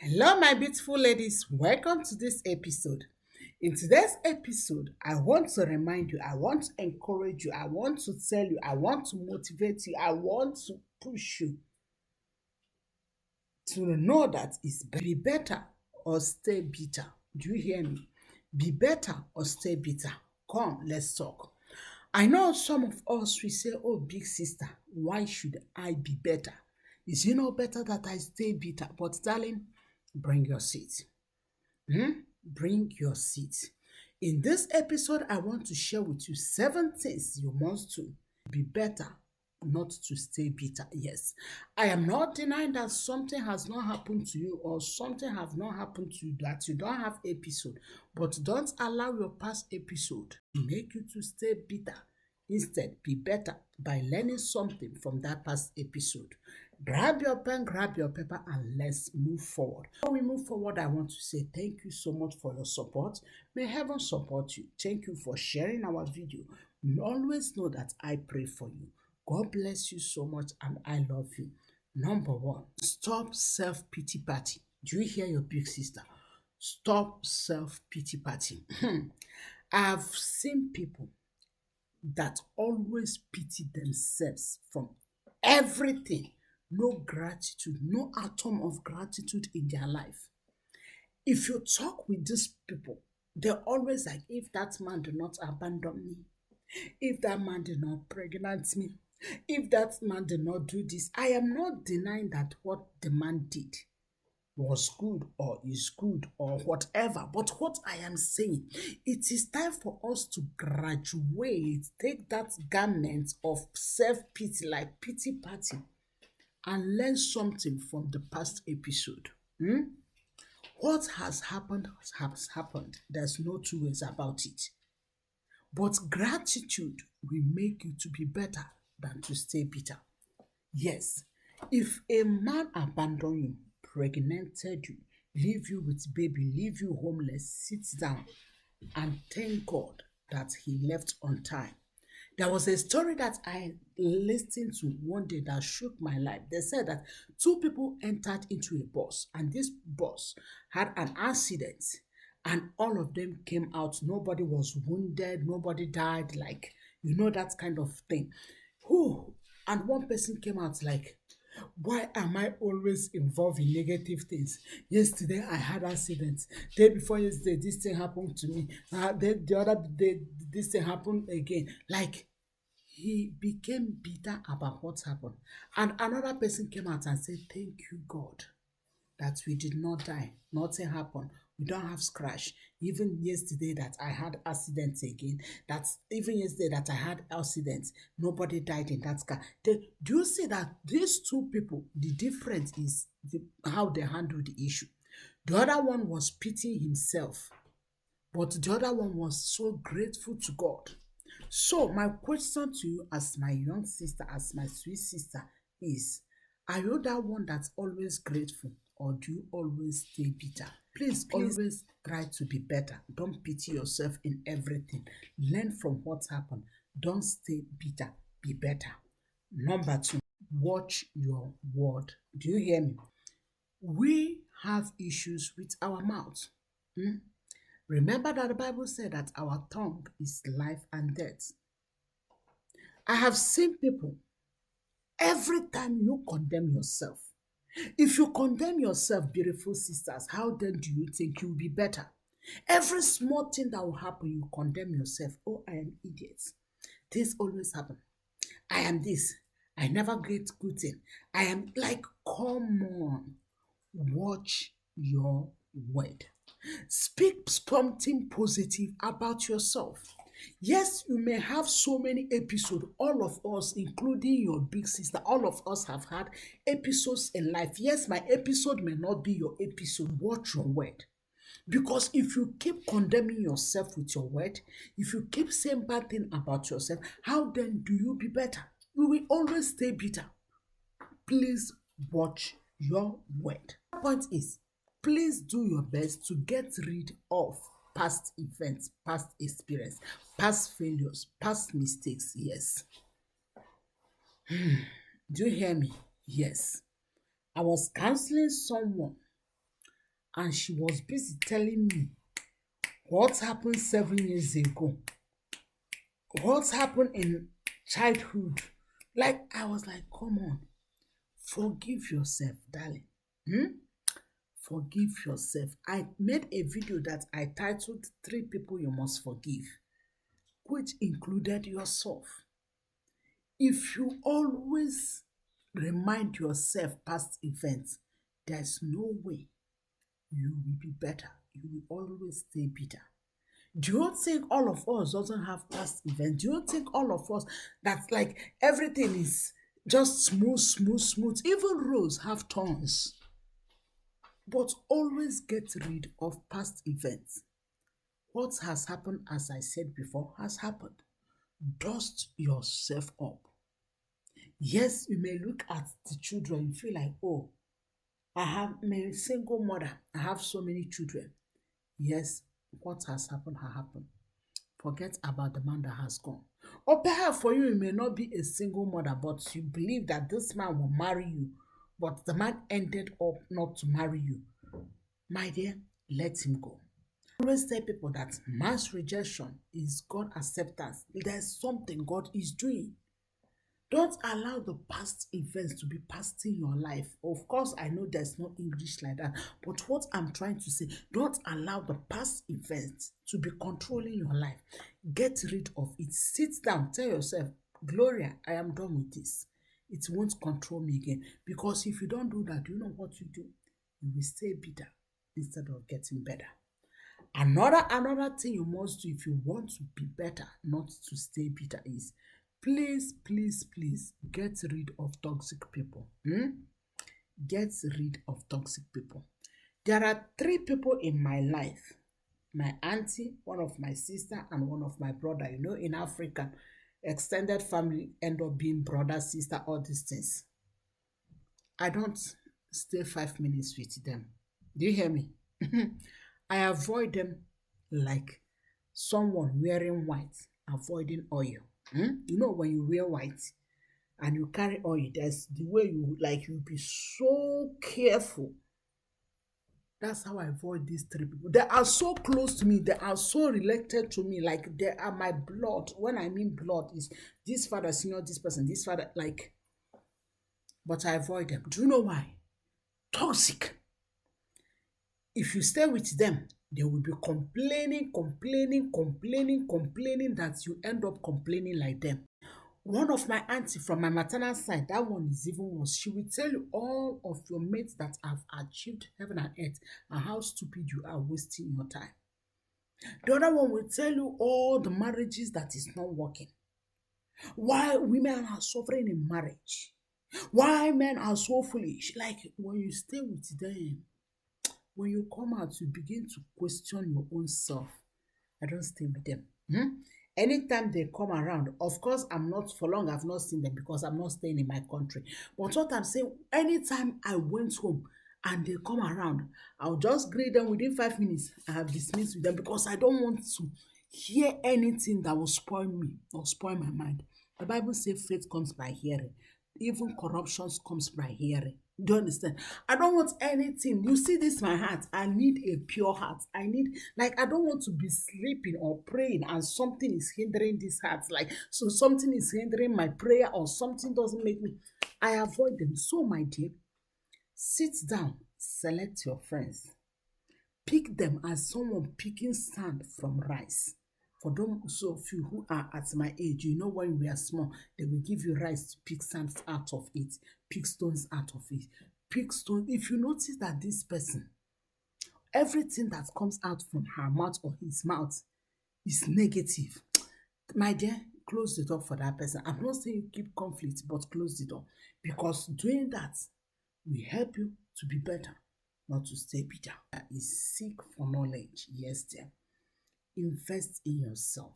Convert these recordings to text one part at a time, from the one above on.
Hello, my beautiful ladies. Welcome to this episode. In today's episode, I want to remind you, I want to encourage you, I want to tell you, I want to motivate you, I want to push you to know that it's be better or stay bitter. Do you hear me? Be better or stay bitter. Come, let's talk. I know some of us we say, oh, big sister, why should I be better? Is it not better that I stay bitter? But darling, bring your seat. Bring your seat. In this episode, I want to share with you 7 things you must do to be better, not to stay bitter. Yes, I am not denying that something has not happened to you or something have not happened to you that you don't have episode, but don't allow your past episode to make you to stay bitter. Instead, be better by learning something from that past episode. Grab your pen, grab your paper, and let's move forward. Before we move forward, I want to say thank you so much for your support. May heaven support you. Thank you for sharing our video. Always know that I pray for you. God bless you so much, and I love you. Number one, stop self-pity party. Do you hear your big sister? Stop self-pity party. I've seen people that always pity themselves from everything. No gratitude, no atom of gratitude in their life. If you talk with these people, they're always like, if that man did not abandon me, if that man did not pregnant me, if that man did not do this, I am not denying that what the man did was good or is good or whatever. But what I am saying, it is time for us to graduate, take that garment of self-pity, like pity party, and learn something from the past episode. What has happened has happened. There's no two ways about it. But gratitude will make you to be better than to stay bitter. Yes, if a man abandon you, pregnanted you, leave you with baby, leave you homeless, sit down and thank God that he left on time. There was a story that I listened to one day that shook my life. They said that two people entered into a bus, and this bus had an accident, and all of them came out. Nobody was wounded, nobody died, like, that kind of thing. Who? And one person came out like, why am I always involved in negative things? Yesterday I had accidents. Day before yesterday, this thing happened to me. The other day, this thing happened again. Like, he became bitter about what happened. And another person came out and said, thank you, God, that we did not die. Nothing happened. We don't have scratch. Even yesterday that I had accidents again, that's even yesterday that I had accidents, nobody died in that car. Do you see that these two people, the difference is how they handle the issue. The other one was pitying himself, but the other one was so grateful to God. So my question to you as my young sister, as my sweet sister is, are you that one that's always grateful or do you always stay bitter? Please always try to be better. Don't pity yourself in everything. Learn from what happened. Don't stay bitter. Be better. Number two, watch your word. Do you hear me? We have issues with our mouth. Remember that the Bible said that our tongue is life and death. I have seen people, every time you condemn yourself, if you condemn yourself, beautiful sisters, how then do you think you'll be better? Every small thing that will happen, you condemn yourself. Oh, I am idiot. This always happen. I am this. I never get good thing. I am like, come on. Watch your word. Speak something positive about yourself. Yes, you may have so many episodes. All of us, including your big sister, all of us have had episodes in life. Yes, my episode may not be your episode. Watch your word. Because if you keep condemning yourself with your word, if you keep saying bad things about yourself, how then do you be better? You will always stay bitter. Please watch your word. The point is, please do your best to get rid of past events, past experience, past failures, past mistakes. Yes. Do you hear me? Yes. I was counseling someone and she was busy telling me what happened 7 years ago, what happened in childhood. Like, I was like, come on, forgive yourself, darling. Forgive yourself. I made a video that I titled Three People You Must Forgive, which included yourself. If you always remind yourself past events, there's no way you will be better. You will always stay bitter. Do you think all of us doesn't have past events? Do you think all of us that like everything is just smooth, smooth, smooth? Even roads have turns. But always get rid of past events. What has happened, as I said before, has happened. Dust yourself up. Yes, you may look at the children, you feel like, oh, I'm a single mother. I have so many children. Yes, what has happened has happened. Forget about the man that has gone. Or perhaps for you, you may not be a single mother, but you believe that this man will marry you, but the man ended up not to marry you. My dear, let him go. I always tell people that man's rejection is God acceptance. There's something God is doing. Don't allow the past events to be past in your life. Of course, I know there's no English like that, but what I'm trying to say, don't allow the past events to be controlling your life. Get rid of it. Sit down, tell yourself, Gloria, I am done with this. It won't control me again. Because if you don't do that, you know what you do? You will stay bitter instead of getting better. Another thing you must do if you want to be better, not to stay bitter, is please get rid of toxic people. Get rid of toxic people. There are three people in my life: my auntie, one of my sister, and one of my brother. You know, in Africa, extended family end up being brother, sister, all these things. I don't stay 5 minutes with them. Do you hear me? I avoid them like someone wearing white, avoiding oil. You know, when you wear white and you carry oil, there's the way you like you be so careful. That's how I avoid these three people. They are so close to me, they are so related to me, like they are my blood. When I mean blood, is this father, senior, this person, this father, like, but I avoid them. Do you know why? Toxic. If you stay with them, they will be complaining that you end up complaining like them. One of my auntie from my maternal side, that one is even worse. She will tell you all of your mates that have achieved heaven and earth and how stupid you are wasting your time. The other one will tell you all the marriages that is not working. Why women are suffering in marriage. Why men are so foolish. Like when you stay with them, when you come out, you begin to question your own self. I don't stay with them. Anytime they come around, of course, I'm not for long, I've not seen them because I'm not staying in my country. But what I'm saying, anytime I went home and they come around, I'll just greet them within 5 minutes. I have dismissed with them because I don't want to hear anything that will spoil me or spoil my mind. The Bible says faith comes by hearing. Even corruptions comes by hearing. Do you understand? I don't want anything. You see this, my heart. I need a pure heart. I need, like, I don't want to be sleeping or praying and something is hindering this heart. Like, so something is hindering my prayer or something doesn't make me. I avoid them. So, my dear, sit down, select your friends. Pick them as someone picking sand from rice. For those of you who are at my age, you know when we are small, they will give you rice to pick sand out of it, pick stones out of it. Pick stones. If you notice that this person, everything that comes out from her mouth or his mouth is negative, my dear, close the door for that person. I'm not saying you keep conflict, but close the door. Because doing that will help you to be better, not to stay bitter. Is seek for knowledge. Yes, dear. Invest in yourself.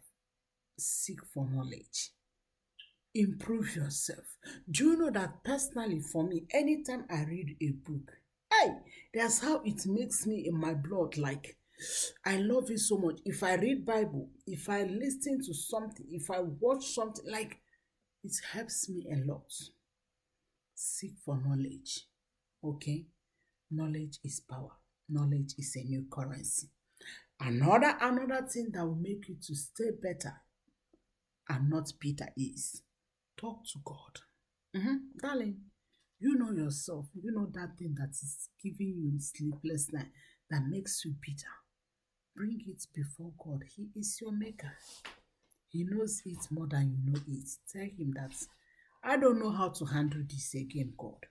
Seek for knowledge. Improve yourself. Do you know that personally for me, anytime I read a book, that's how it makes me in my blood. Like, I love it so much. If I read Bible, if I listen to something, if I watch something, like, it helps me a lot. Seek for knowledge. Okay? Knowledge is power. Knowledge is a new currency. Another thing that will make you to stay better and not bitter is talk to God. Darling, you know yourself. You know that thing that is giving you sleepless night that makes you bitter. Bring it before God. He is your maker. He knows it more than you know it. Tell him that I don't know how to handle this again, God.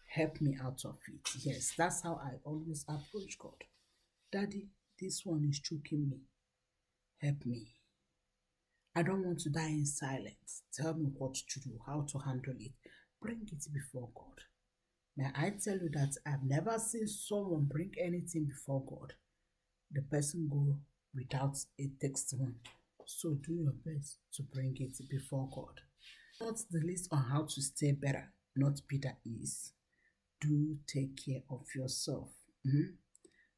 Help me out of it. Yes, that's how I always approach God. Daddy, this one is choking me. Help me. I don't want to die in silence. Tell me what to do, how to handle it. Bring it before God. May I tell you that I've never seen someone bring anything before God. The person go without a testimony. So do your best to bring it before God. Not the least on how to stay better, not bitter is. Do take care of yourself.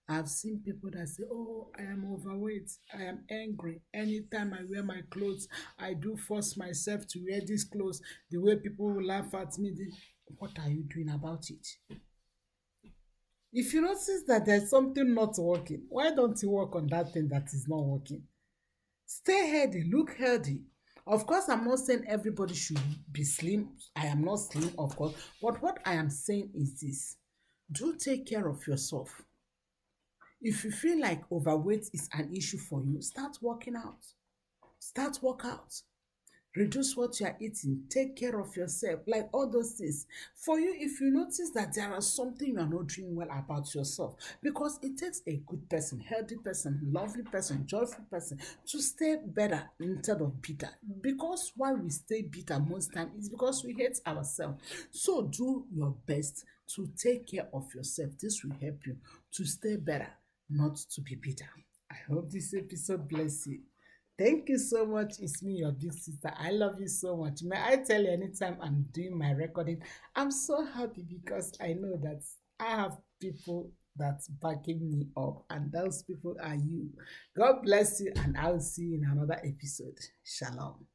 I've seen people that say, oh, I am overweight, I am angry. Anytime I wear my clothes, I do force myself to wear these clothes. The way people will laugh at me, what are you doing about it? If you notice that there's something not working, why don't you work on that thing that is not working? Stay healthy, look healthy. Of course, I'm not saying everybody should be slim. I am not slim, of course. But what I am saying is this: do take care of yourself. If you feel like overweight is an issue for you, start working out. Start workout. Reduce what you are eating. Take care of yourself. Like all those things. For you, if you notice that there is something you are not doing well about yourself, because it takes a good person, healthy person, lovely person, joyful person to stay better instead of bitter. Because why we stay bitter most time is because we hate ourselves. So do your best to take care of yourself. This will help you to stay better, not to be bitter. I hope this episode bless you. Thank you so much. It's me, your big sister. I love you so much. May I tell you, anytime I'm doing my recording, I'm so happy because I know that I have people that's backing me up, and those people are you. God bless you, and I'll see you in another episode. Shalom.